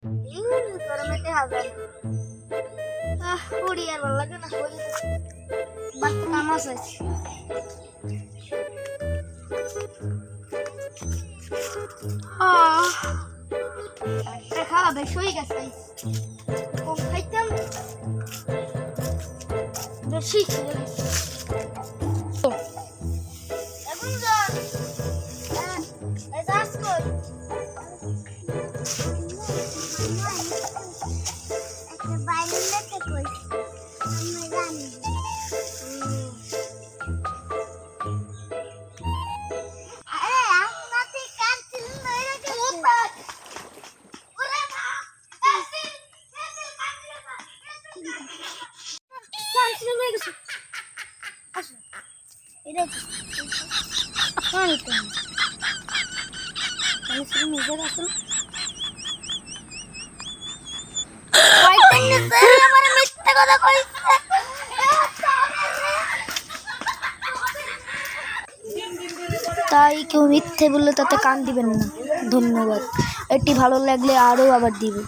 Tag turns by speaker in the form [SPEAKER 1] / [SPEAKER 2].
[SPEAKER 1] গরমেতে হবে পড়ি আর ভালো লাগে না বাড়িতে কাম আছে খাওয়া বেশ হয়ে গেছে কম খাইতাম বেশি ছিল তাই কেউ মিথ্যে বললে তাতে কান দিবেন না। ধন্যবাদ। এটি ভালো লাগলে আরও আবার দিবেন।